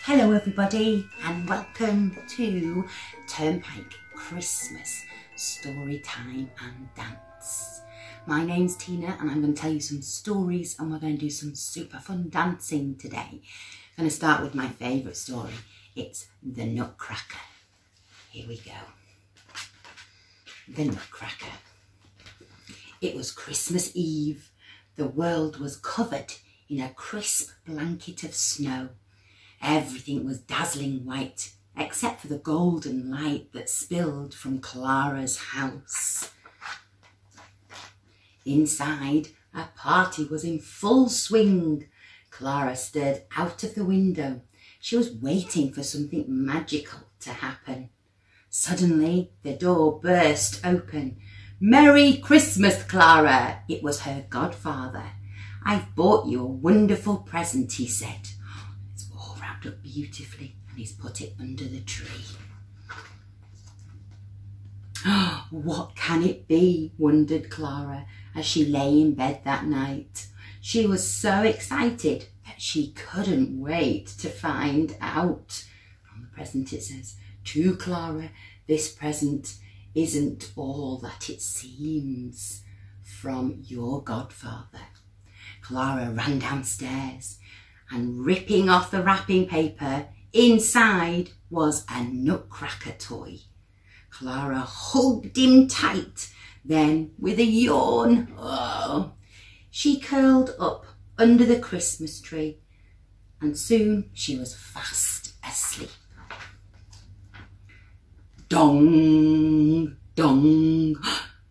Hello everybody and welcome to Turnpike Christmas Story Time and Dance. My name's Tina and I'm going to tell you some stories and we're going to do some super fun dancing today. I'm going to start with my favourite story. It's the Nutcracker. Here we go. The Nutcracker. It was Christmas Eve. The world was covered in a crisp blanket of snow. Everything was dazzling white, except for the golden light that spilled from Clara's house. Inside, a party was in full swing. Clara stared out of the window. She was waiting for something magical to happen. Suddenly, the door burst open. "Merry Christmas, Clara!" It was her godfather. "I've bought you a wonderful present," he said. Wrapped up beautifully and he's put it under the tree. What can it be? Wondered Clara as she lay in bed that night. She was so excited that she couldn't wait to find out. On the present it says, "To Clara, this present isn't all that it seems, from your godfather." Clara ran downstairs and ripping off the wrapping paper, inside was a Nutcracker toy. Clara hugged him tight, then with a yawn, she curled up under the Christmas tree and soon she was fast asleep. Dong, dong,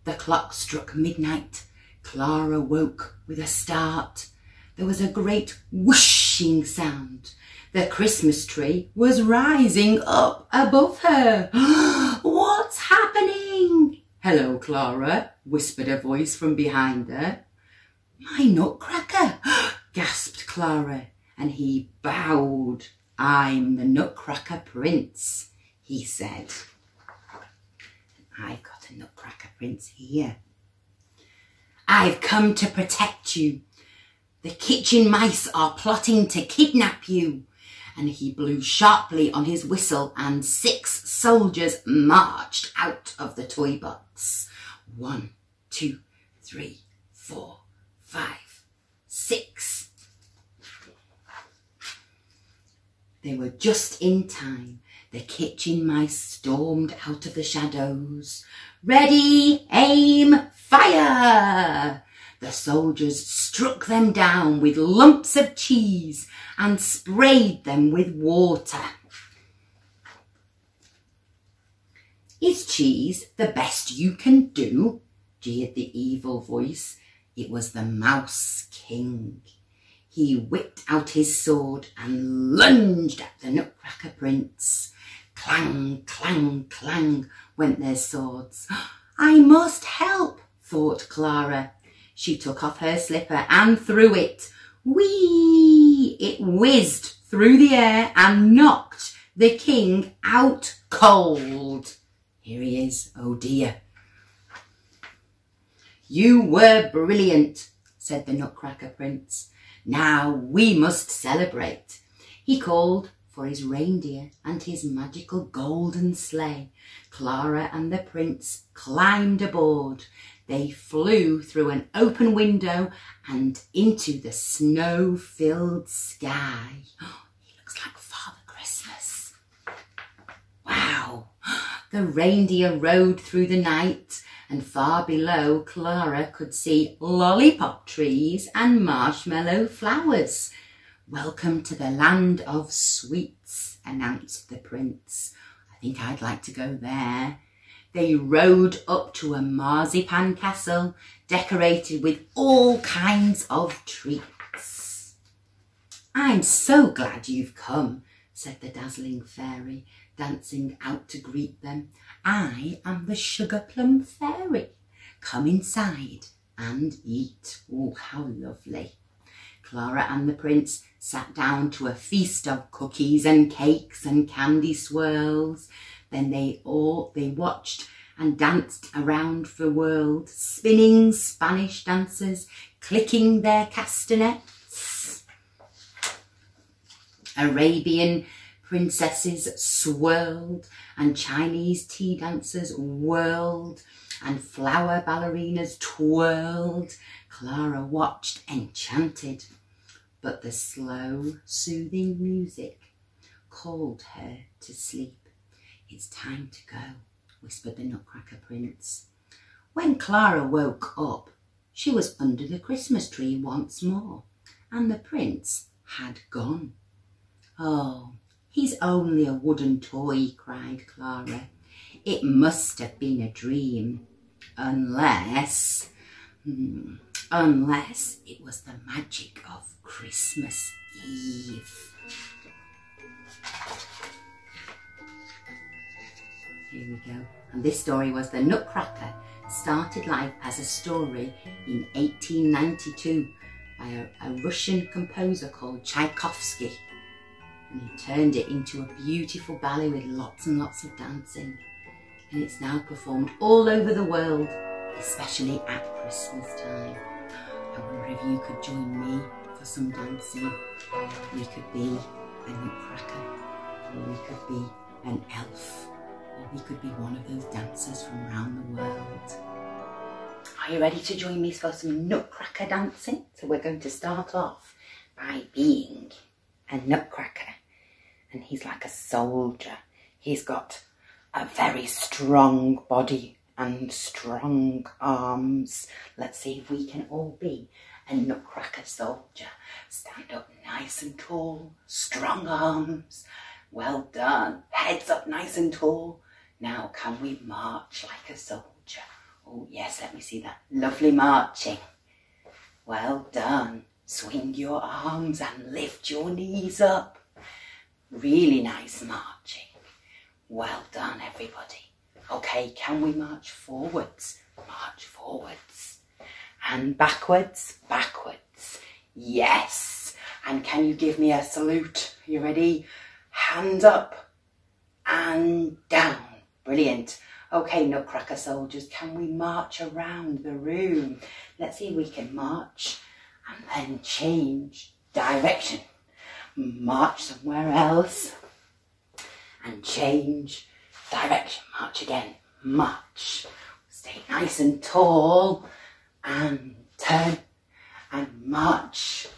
the clock struck midnight. Clara woke with a start. There was a great whooshing sound. The Christmas tree was rising up above her. "What's happening?" "Hello, Clara," whispered a voice from behind her. "My Nutcracker," gasped Clara, and he bowed. "I'm the Nutcracker Prince," he said. "I've got a Nutcracker Prince here. I've come to protect you. The kitchen mice are plotting to kidnap you." And he blew sharply on his whistle and 6 soldiers marched out of the toy box. 1, 2, 3, 4, 5, 6. They were just in time. The kitchen mice stormed out of the shadows. "Ready, aim, fire!" The soldiers struck them down with lumps of cheese and sprayed them with water. "Is cheese the best you can do?" jeered the evil voice. It was the Mouse King. He whipped out his sword and lunged at the Nutcracker Prince. Clang, clang, clang went their swords. "I must help," thought Clara. She took off her slipper and threw it. Whee! It whizzed through the air and knocked the king out cold. Here he is, oh dear. "You were brilliant," said the Nutcracker Prince. "Now we must celebrate." He called for his reindeer and his magical golden sleigh. Clara and the prince climbed aboard. They flew through an open window and into the snow-filled sky. He looks like Father Christmas. Wow! The reindeer rode through the night, and far below Clara could see lollipop trees and marshmallow flowers. "Welcome to the land of sweets," announced the prince. "I think I'd like to go there." They rode up to a marzipan castle decorated with all kinds of treats. "I'm so glad you've come," said the dazzling fairy, dancing out to greet them. "I am the Sugar Plum Fairy. Come inside and eat." Oh, how lovely. Clara and the prince sat down to a feast of cookies and cakes and candy swirls. Then they watched and danced around the world, spinning Spanish dancers, clicking their castanets. Arabian Princesses swirled, and Chinese tea dancers whirled, and flower ballerinas twirled. Clara watched enchanted, but the slow, soothing music called her to sleep. "It's time to go," whispered the Nutcracker Prince. When Clara woke up, she was under the Christmas tree once more, and the prince had gone. "Oh, he's only a wooden toy," cried Clara. "It must have been a dream, unless it was the magic of Christmas Eve." Here we go. And this story was The Nutcracker. Started life as a story in 1892 by a Russian composer called Tchaikovsky. And he turned it into a beautiful ballet with lots and lots of dancing. And it's now performed all over the world, especially at Christmas time. I wonder if you could join me for some dancing. We could be a Nutcracker, or we could be an elf, or we could be one of those dancers from around the world. Are you ready to join me for some Nutcracker dancing? So we're going to start off by being a Nutcracker. And he's like a soldier. He's got a very strong body and strong arms. Let's see if we can all be a Nutcracker soldier. Stand up nice and tall, strong arms. Well done. Heads up nice and tall. Now can we march like a soldier? Oh yes, let me see that. Lovely marching. Well done. Swing your arms and lift your knees up. Really nice marching. Well done, everybody. Okay, can we march forwards? March forwards. And backwards, backwards. Yes. And can you give me a salute? You ready? Hand up and down. Brilliant. Okay, Nutcracker soldiers, can we march around the room? Let's see if we can march and then change direction. March somewhere else and change direction. March again. March. Stay nice and tall and turn and march.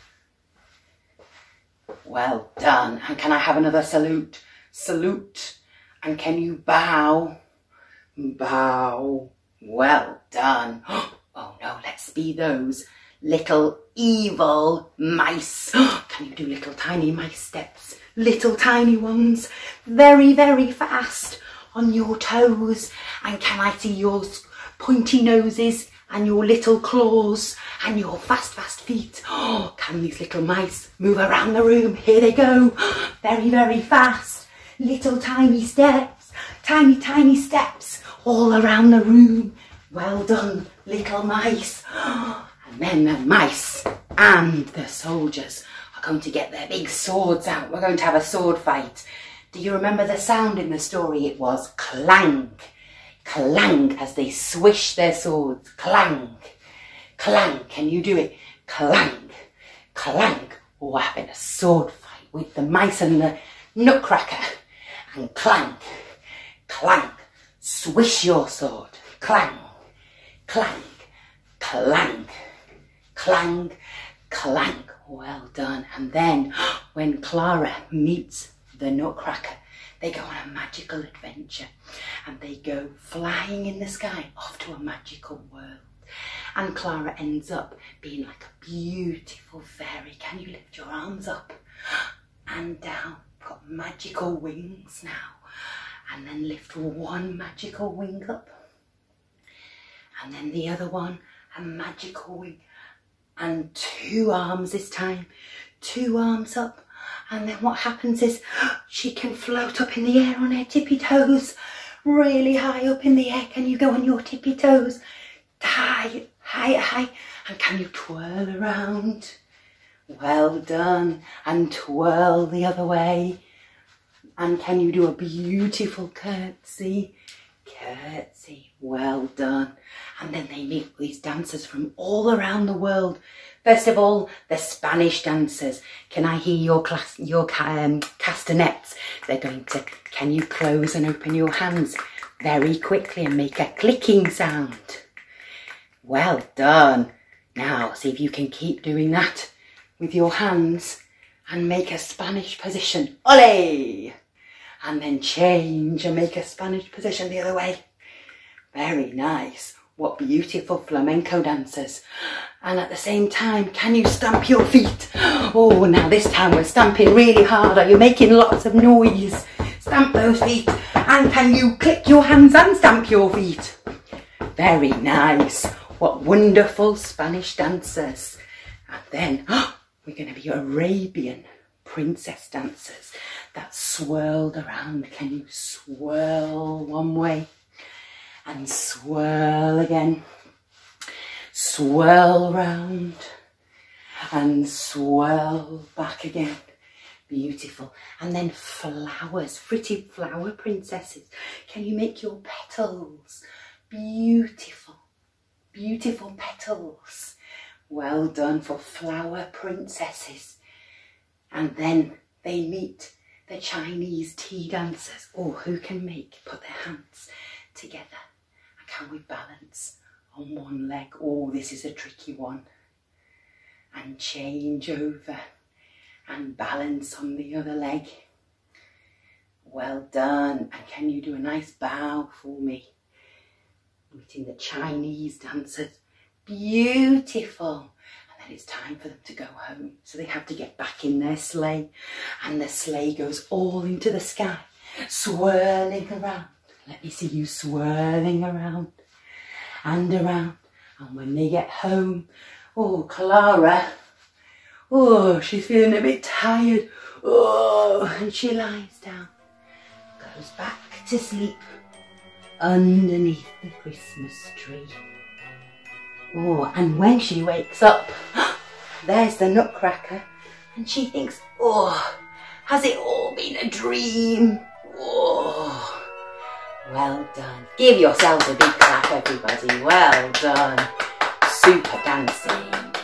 Well done. And can I have another salute? Salute. And can you bow? Bow. Well done. Oh no, let's be those little evil mice. Can you do little tiny mice steps? Little tiny ones, very, very fast on your toes. And can I see your pointy noses and your little claws and your fast, fast feet? Oh, can these little mice move around the room? Here they go. Very, very fast. Little tiny steps, tiny, tiny steps all around the room. Well done, little mice. And then the mice and the soldiers are going to get their big swords out. We're going to have a sword fight. Do you remember the sound in the story? It was clang, clang, as they swish their swords. Clang, clang. Can you do it? Clang, clang. Oh, we're having a sword fight with the mice and the Nutcracker. And clang, clang. Swish your sword. Clang, clang, clang. Clang, clang. Well done. And then when Clara meets the Nutcracker, they go on a magical adventure and they go flying in the sky off to a magical world. And Clara ends up being like a beautiful fairy. Can you lift your arms up and down? Got magical wings now. And then lift one magical wing up. And then the other one, a magical wing. And 2 arms this time, 2 arms up. And then what happens is she can float up in the air on her tippy toes, really high up in the air. Can you go on your tippy toes? High, high, high. And can you twirl around? Well done. And twirl the other way. And can you do a beautiful curtsy? curtsy. Well done. And then they meet these dancers from all around the world. First of all, the Spanish dancers. Can I hear your castanets? They're going to, can you close and open your hands very quickly and make a clicking sound? Well done. Now, see if you can keep doing that with your hands and make a Spanish position. Ole! And then change and make a Spanish position the other way. Very nice. What beautiful flamenco dancers. And at the same time, can you stamp your feet? Oh, now this time we're stamping really hard. Are you making lots of noise? Stamp those feet. And can you click your hands and stamp your feet? Very nice. What wonderful Spanish dancers. And then we're going to be Arabian princess dancers that swirled around. Can you swirl one way and swirl again? Swirl round and swirl back again. Beautiful. And then flowers, pretty flower princesses. Can you make your petals? Beautiful, beautiful petals. Well done for flower princesses. And then they meet the Chinese tea dancers. Oh, who can put their hands together? And can we balance on one leg? Oh, this is a tricky one. And change over and balance on the other leg. Well done. And can you do a nice bow for me? Meeting the Chinese dancers. Beautiful. And then it's time for them to go home. So they have to get back in their sleigh. And the sleigh goes all into the sky, swirling around. Let me see you swirling around and around. And when they get home, oh, Clara, oh, she's feeling a bit tired. Oh, and she lies down, goes back to sleep underneath the Christmas tree. Oh, and when she wakes up, there's the Nutcracker, and she thinks, oh, has it all been a dream? Oh, well done. Give yourselves a big clap, everybody. Well done. Super dancing.